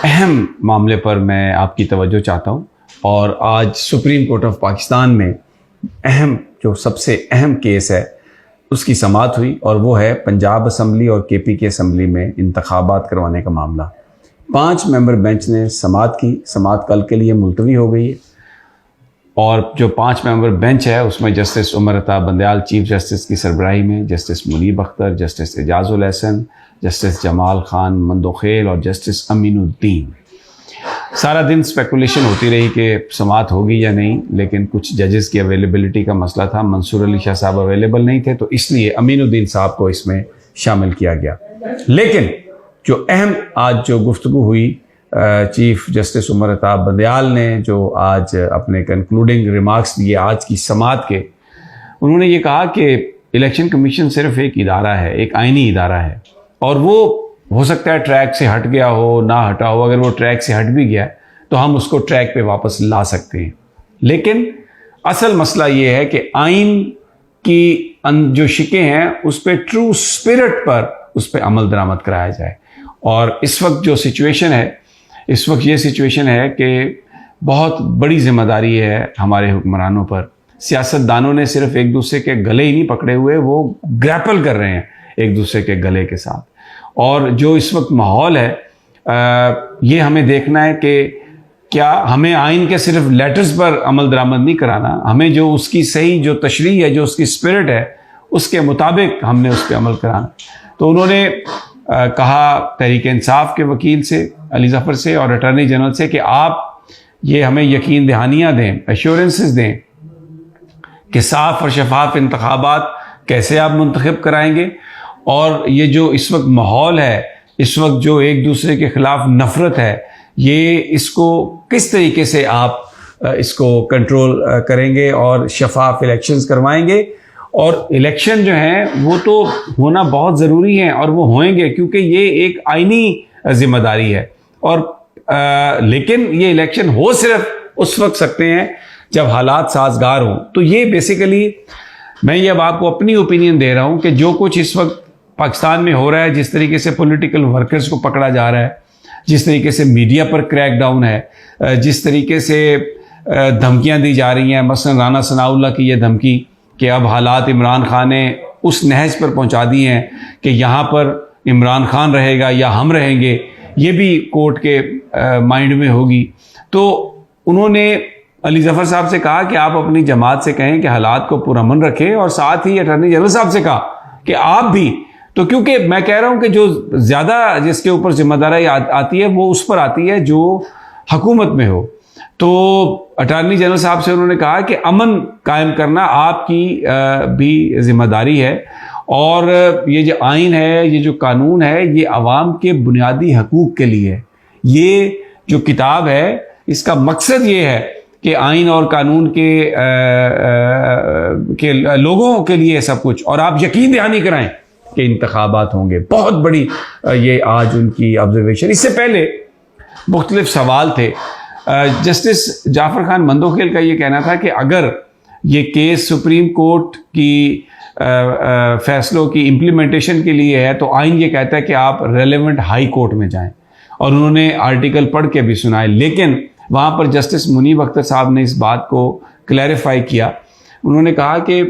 अहम मामले पर मैं आपकी तवज्जो चाहता हूँ। और आज सुप्रीम कोर्ट ऑफ पाकिस्तान में जो सबसे अहम केस है उसकी समाअत हुई, और वो है पंजाब असम्बली और केपी की असम्बली में इंतखाबात करवाने का मामला। 5 मेंबर बेंच ने समाअत की। समाअत कल के लिए मुलतवी हो गई है, और जो 5 मेंबर बेंच है उसमें justice Umar Ata Bandial chief justice की सरबराही में, justice Munib Akhtar, justice Ejazul Hasan, justice Jamal Khan Mandokhail और जस्टिस अमीनुद्दीन। सारा दिन स्पेकुलेशन होती रही कि समाअत होगी या नहीं, लेकिन कुछ जजेस की अवेलेबिलिटी का मसला था। मंसूर अली शाह साहब अवेलेबल नहीं थे, तो इसलिए अमीनुद्दीन साहब को इसमें शामिल किया गया। लेकिन जो अहम आज जो गुफ्तगू हुई, चीफ जस्टिस उमर अता बंदयाल ने जो आज अपने कंक्लूडिंग रिमार्क्स दिए आज की समाअत के, उन्होंने ये कहा कि इलेक्शन कमीशन सिर्फ एक इदारा है, एक आइनी इदारा है, और वो हो सकता है ट्रैक से हट गया हो, ना हटा हो। अगर वो ट्रैक से हट भी गया तो हम उसको ट्रैक पे वापस ला सकते हैं। लेकिन असल मसला ये है कि आइन की जो शिकें हैं उस पर ट्रू स्पिरिट पर उस पर अमल दरामद कराया जाए। और इस वक्त जो सिचुएशन है, इस वक्त ये सिचुएशन है कि बहुत बड़ी जिम्मेदारी है हमारे हुक्मरानों पर। सियासतदानों ने सिर्फ एक दूसरे के गले ही नहीं पकड़े हुए, वो ग्रैपल कर रहे हैं एक दूसरे के गले के साथ। और जो इस वक्त माहौल है, ये हमें देखना है कि क्या हमें आइन के सिर्फ लेटर्स पर अमल दरामद नहीं कराना, हमें जो उसकी सही जो तशरीह है, जो उसकी स्पिरिट है, उसके मुताबिक हमने उस पर अमल कराना। तो उन्होंने कहा तहरीक इंसाफ के वकील से, अली ज़फ़र से, और अटॉर्नी जनरल से कि आप ये हमें यकीन दहानियाँ दें, एश्योरेंसेस दें कि साफ़ और शफाफ इंतखाबात कैसे आप मुंतखब कराएंगे। और ये जो इस वक्त माहौल है, इस वक्त जो एक दूसरे के ख़िलाफ़ नफ़रत है, ये इसको किस तरीके से आप इसको कंट्रोल करेंगे और शफाफ इलेक्शंस करवाएंगे। और इलेक्शन जो हैं वो तो होना बहुत ज़रूरी है, और वो होंगे क्योंकि ये एक आइनी ज़िम्मेदारी है। और लेकिन ये इलेक्शन हो सिर्फ उस वक्त सकते हैं जब हालात साजगार हों। तो ये बेसिकली मैं ये अब आपको अपनी ओपिनियन दे रहा हूँ कि जो कुछ इस वक्त पाकिस्तान में हो रहा है, जिस तरीके से पॉलिटिकल वर्कर्स को पकड़ा जा रहा है, जिस तरीके से मीडिया पर क्रैकडाउन है, जिस तरीके से धमकियां दी जा रही हैं, मसलन राना सनाउल्लाह की ये धमकी कि अब हालात इमरान खान ने उस नहज पर पहुंचा दी हैं कि यहाँ पर इमरान खान रहेगा या हम रहेंगे, ये भी कोर्ट के माइंड में होगी। तो उन्होंने अली ज़फ़र साहब से कहा कि आप अपनी जमात से कहें कि हालात को पुरअमन रखें, और साथ ही अटॉर्नी जनरल साहब से कहा कि आप भी, तो क्योंकि मैं कह रहा हूं कि जो ज़्यादा जिसके ऊपर जिम्मेदारी आती है वो उस पर आती है जो हुकूमत में हो। तो अटॉर्नी जनरल साहब से उन्होंने कहा कि अमन कायम करना आपकी भी जिम्मेदारी है, और ये जो आइन है, ये जो कानून है, ये आवाम के बुनियादी हकूक़ के लिए है। ये जो किताब है इसका मकसद ये है कि आइन और कानून के लोगों के लिए सब कुछ, और आप यकीन दहानी कराएं कि इंतखाबात होंगे। बहुत बड़ी ये आज उनकी ऑब्जर्वेशन। इससे पहले मुख्तलिफ सवाल थे। जस्टिस जाफ़र खान मंदोखेल का ये कहना था कि अगर ये केस सुप्रीम कोर्ट की फैसलों की इम्प्लीमेंटेशन के लिए है तो आइन ये कहता है कि आप रेलेवेंट हाई कोर्ट में जाएं, और उन्होंने आर्टिकल पढ़ के भी सुनाए। लेकिन वहाँ पर जस्टिस मुनीब अख्तर साहब ने इस बात को क्लैरिफाई किया। उन्होंने कहा कि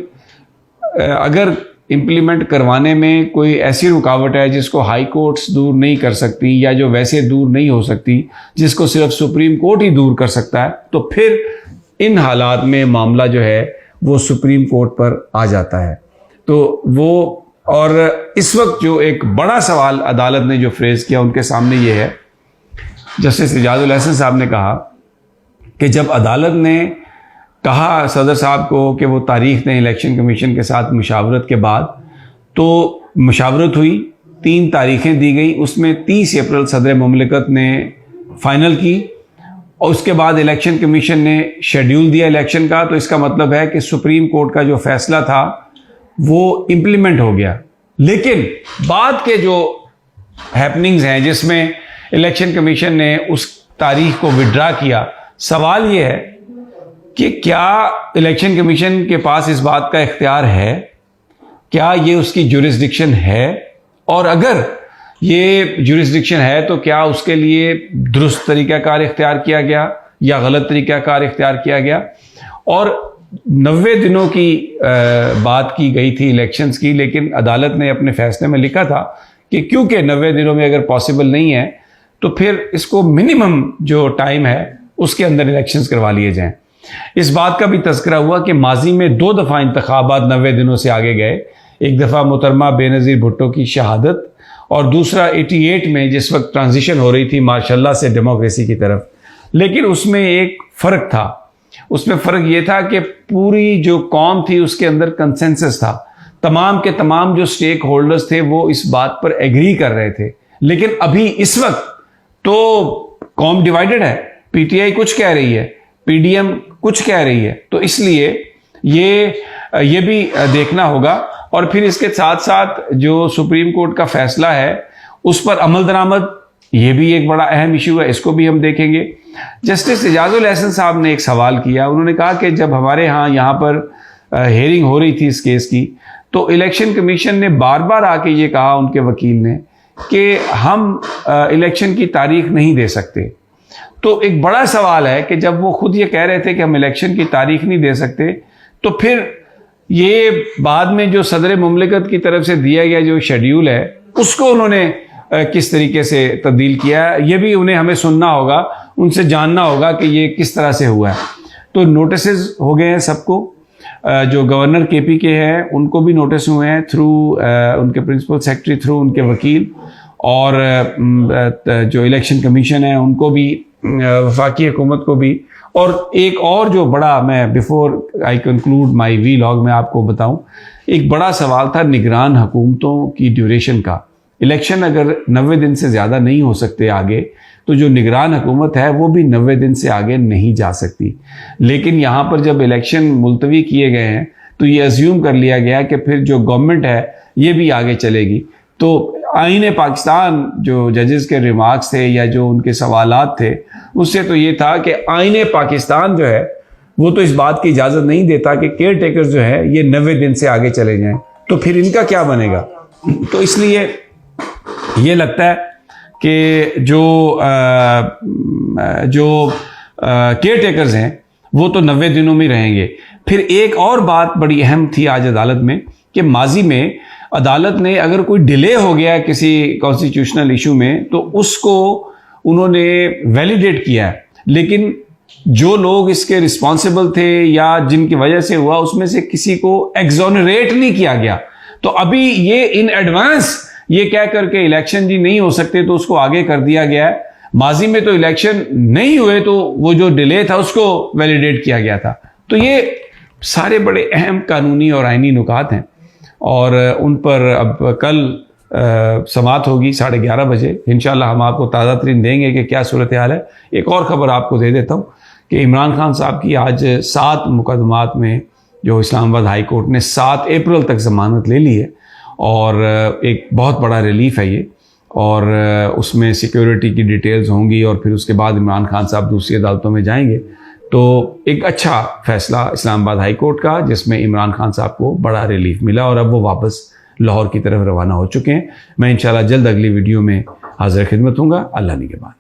अगर इम्प्लीमेंट करवाने में कोई ऐसी रुकावट है जिसको हाई कोर्ट्स दूर नहीं कर सकती, या जो वैसे दूर नहीं हो सकती, जिसको सिर्फ सुप्रीम कोर्ट ही दूर कर सकता है, तो फिर इन हालात में मामला जो है वो सुप्रीम कोर्ट पर आ जाता है। तो वो, और इस वक्त जो एक बड़ा सवाल अदालत ने जो फ्रेज किया उनके सामने ये है, जस्टिस एजाजुल हसन साहब ने कहा कि जब अदालत ने कहा सदर साहब को कि वो तारीख दें इलेक्शन कमीशन के साथ मुशावरत के बाद, तो मुशावरत हुई, 3 तारीखें दी गई, उसमें 30 अप्रैल सदर मुमलिकत ने फ़ाइनल की, और उसके बाद इलेक्शन कमीशन ने शेड्यूल दिया इलेक्शन का। तो इसका मतलब है कि सुप्रीम कोर्ट का जो फैसला था वो इम्प्लीमेंट हो गया। लेकिन बाद के जो हैपनिंग्स हैं जिसमें इलेक्शन कमीशन ने उस तारीख को विड्रा किया, सवाल ये है कि क्या इलेक्शन कमीशन के पास इस बात का इख्तियार है, क्या ये उसकी जुरिस्डिक्शन है, और अगर ये जुरिस्डिक्शन है तो क्या उसके लिए दुरुस्त तरीक़ाकार इख्तियार किया गया या गलत तरीक़ाकार इख्तियार किया गया। और 90 दिनों की बात की गई थी इलेक्शंस की, लेकिन अदालत ने अपने फैसले में लिखा था कि क्योंकि 90 दिनों में अगर पॉसिबल नहीं है तो फिर इसको मिनिमम जो टाइम है उसके अंदर इलेक्शंस करवा लिए जाएं। इस बात का भी तज़किरा हुआ कि माजी में 2 दफ़ा इंतखाबात 90 दिनों से आगे गए। एक दफ़ा मोहतरमा बेनज़ीर भुट्टो की शहादत और दूसरा 88 में जिस वक्त ट्रांजिशन हो रही थी माशाल्लाह से डेमोक्रेसी की तरफ। लेकिन उसमें एक फ़र्क था, उसमें फ़र्क ये था कि पूरी जो कौम थी उसके अंदर कंसेंसस था, तमाम के तमाम जो स्टेक होल्डर्स थे वो इस बात पर एग्री कर रहे थे। लेकिन अभी इस वक्त तो कौम डिवाइडेड है, पीटीआई कुछ कह रही है, पीडीएम कुछ कह रही है, तो इसलिए ये भी देखना होगा। और फिर इसके साथ साथ जो सुप्रीम कोर्ट का फैसला है उस पर अमल दरामद, ये भी एक बड़ा अहम इशू है, इसको भी हम देखेंगे। जस्टिस इजाजुल एहसन साहब ने एक सवाल किया, उन्होंने कहा कि जब हमारे यहाँ पर हेयरिंग हो रही थी इस केस की तो इलेक्शन कमीशन ने बार बार आके ये कहा, उनके वकील ने, कि हम इलेक्शन की तारीख नहीं दे सकते। तो एक बड़ा सवाल है कि जब वो खुद ये कह रहे थे कि हम इलेक्शन की तारीख नहीं दे सकते, तो फिर ये बाद में जो सदर मुमलिकत की तरफ से दिया गया जो शेड्यूल है उसको उन्होंने किस तरीके से तब्दील किया है, ये भी उन्हें हमें सुनना होगा, उनसे जानना होगा कि ये किस तरह से हुआ है। तो नोटिसेस हो गए हैं सबको, जो गवर्नर केपी के हैं उनको भी नोटिस हुए हैं थ्रू उनके प्रिंसिपल सेक्रेटरी, थ्रू उनके वकील, और जो इलेक्शन कमीशन है उनको भी, वफाकी हुकूमत को भी। और एक और जो बड़ा, मैं before I conclude my vlog में आपको बताऊं, एक बड़ा सवाल था निगरान हुकूमतों की ड्यूरेशन का। इलेक्शन अगर 90 दिन से ज़्यादा नहीं हो सकते आगे, तो जो निगरान हुकूमत है वो भी 90 दिन से आगे नहीं जा सकती। लेकिन यहाँ पर जब इलेक्शन मुलतवी किए गए हैं तो ये अज्यूम कर लिया गया कि फिर जो गवर्नमेंट है ये भी आगे चलेगी। तो आईन पाकिस्तान जो जजेस के रिमार्क्स थे या जो उनके सवालात थे, उससे तो ये था कि आईन पाकिस्तान जो है वो तो इस बात की इजाज़त नहीं देता कि केयर टेकर्स जो है ये 90 दिन से आगे चले जाएं, तो फिर इनका क्या बनेगा। तो इसलिए ये लगता है कि जो केयर टेकर्स हैं वो तो 90 दिनों में रहेंगे। फिर एक और बात बड़ी अहम थी आज अदालत में कि माजी में अदालत ने अगर कोई डिले हो गया किसी कॉन्स्टिट्यूशनल इशू में तो उसको उन्होंने वैलिडेट किया है, लेकिन जो लोग इसके रिस्पॉन्सिबल थे या जिनकी वजह से हुआ उसमें से किसी को एक्सोनरेट नहीं किया गया। तो अभी ये इन एडवांस ये कह करके इलेक्शन जी नहीं हो सकते तो उसको आगे कर दिया गया है। माजी में तो इलेक्शन नहीं हुए तो वो जो डिले था उसको वैलिडेट किया गया था। तो ये सारे बड़े अहम कानूनी और आइनी नुकात हैं और उन पर अब कल समात होगी 11:30 बजे। इंशाल्लाह हम आपको ताज़ा तरीन देंगे कि क्या सूरत हाल है। एक और ख़बर आपको दे देता हूँ कि इमरान खान साहब की आज 7 मुकदमात में जो इस्लामाबाद हाई कोर्ट ने 7 अप्रैल तक ज़मानत ले ली है और एक बहुत बड़ा रिलीफ है ये। और उसमें सिक्योरिटी की डिटेल्स होंगी और फिर उसके बाद इमरान खान साहब दूसरी अदालतों में जाएंगे। तो एक अच्छा फैसला इस्लामाबाद हाई कोर्ट का जिसमें इमरान खान साहब को बड़ा रिलीफ मिला और अब वो वापस लाहौर की तरफ रवाना हो चुके हैं। मैं इंशाल्लाह जल्द अगली वीडियो में हाजिर खिदमत हूँगा। अल्लाह निगहबान।